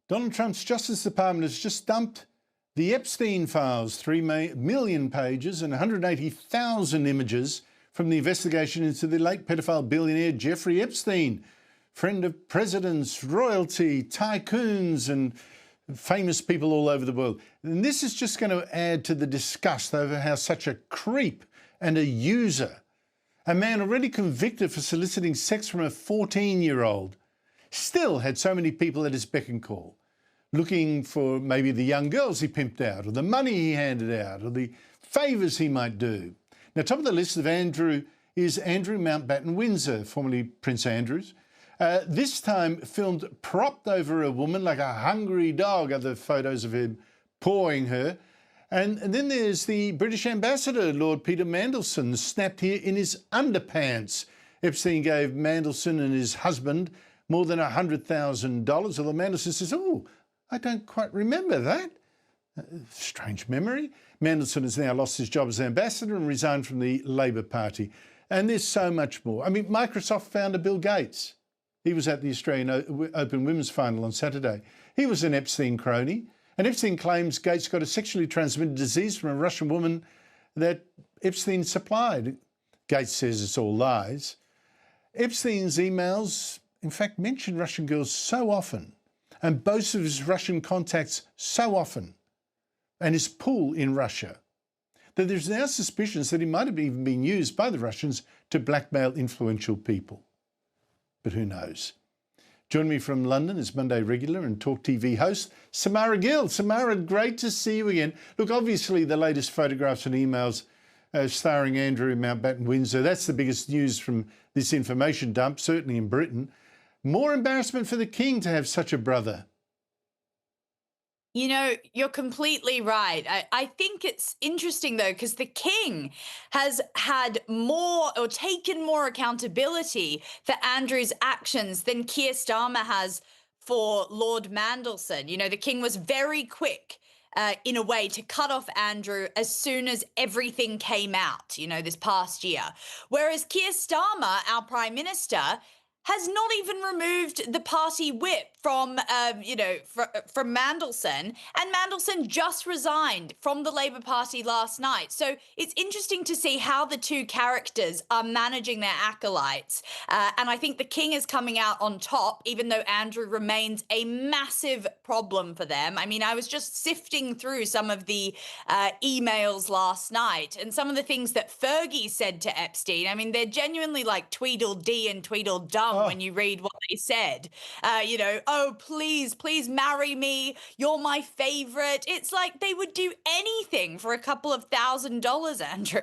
Donald Trump's Justice Department has just dumped the Epstein files, 3 million pages and 180,000 images from the investigation into the late pedophile billionaire Jeffrey Epstein, friend of presidents, royalty, tycoons and famous people all over the world. And this is just going to add to the disgust over how such a creep and a user, a man already convicted for soliciting sex from a 14-year-old, still had so many people at his beck and call, looking for maybe the young girls he pimped out, or the money he handed out, or the favours he might do. Now, top of the list of Andrew is Andrew Mountbatten Windsor, formerly Prince Andrews. This time filmed propped over a woman like a hungry dog, other photos of him pawing her. And then there's the British ambassador, Lord Peter Mandelson, snapped here in his underpants. Epstein gave Mandelson and his husband more than $100,000, although Mandelson says, oh, I don't quite remember that. Strange memory. Mandelson has now lost his job as ambassador and resigned from the Labor Party. And there's so much more. I mean, Microsoft founder Bill Gates, he was at the Australian Open Women's Final on Saturday. He was an Epstein crony. And Epstein claims Gates got a sexually transmitted disease from a Russian woman that Epstein supplied. Gates says it's all lies. Epstein's emails, in fact, mention Russian girls so often and boasts of his Russian contacts so often and his pull in Russia that there's now suspicions that he might have even been used by the Russians to blackmail influential people. But who knows? Joining me from London is Monday regular and Talk TV host Samara Gill. Samara, great to see you again. Look, obviously the latest photographs and emails starring Andrew Mountbatten Windsor, that's the biggest news from this information dump, certainly in Britain. More embarrassment for the king to have such a brother. You know, you're completely right. I think it's interesting, though, because the king has had more or taken more accountability for Andrew's actions than Keir Starmer has for Lord Mandelson. You know, the king was very quick in a way to cut off Andrew as soon as everything came out, you know, this past year. Whereas Keir Starmer, our prime minister, has not even removed the party whip from, from Mandelson. And Mandelson just resigned from the Labour Party last night. So it's interesting to see how the two characters are managing their acolytes. And I think the king is coming out on top, even though Andrew remains a massive problem for them. I mean, I was just sifting through some of the emails last night and some of the things that Fergie said to Epstein. I mean, they're genuinely like Tweedledee and Tweedledum when you read what they said. Oh, please marry me. You're my favorite. It's like they would do anything for a couple of $1,000, Andrew.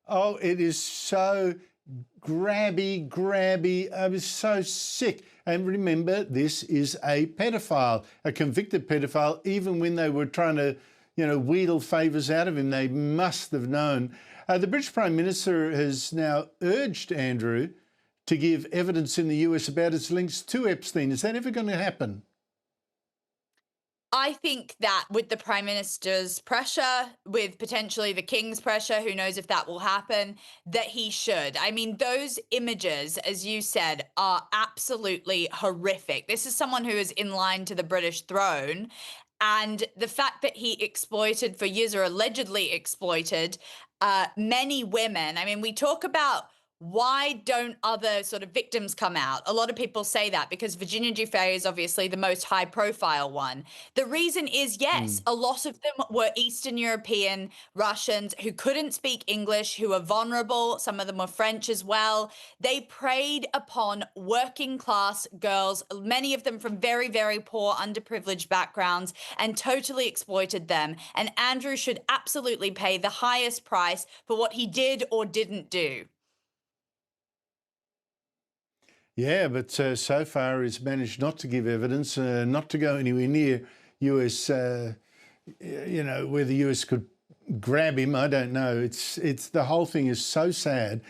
Oh, it is so grabby. I was so sick. And remember, this is a pedophile, a convicted pedophile. Even when they were trying to, wheedle favours out of him, they must have known. The British Prime Minister has now urged Andrew to give evidence in the US about his links to Epstein. Is that ever going to happen? I think that with the Prime Minister's pressure, with potentially the King's pressure, who knows if that will happen, that he should. I mean, those images, as you said, are absolutely horrific. This is someone who is in line to the British throne. And the fact that he exploited for years, or allegedly exploited, many women. I mean, we talk about why don't other sort of victims come out? A lot of people say that because Virginia Giuffre is obviously the most high profile one. The reason is, yes, a lot of them were Eastern European Russians who couldn't speak English, who were vulnerable. Some of them were French as well. They preyed upon working class girls, many of them from very, very poor, underprivileged backgrounds, and totally exploited them. And Andrew should absolutely pay the highest price for what he did or didn't do. Yeah, but so far he's managed not to give evidence, not to go anywhere near US, where the US could grab him. I don't know. It's the whole thing is so sad.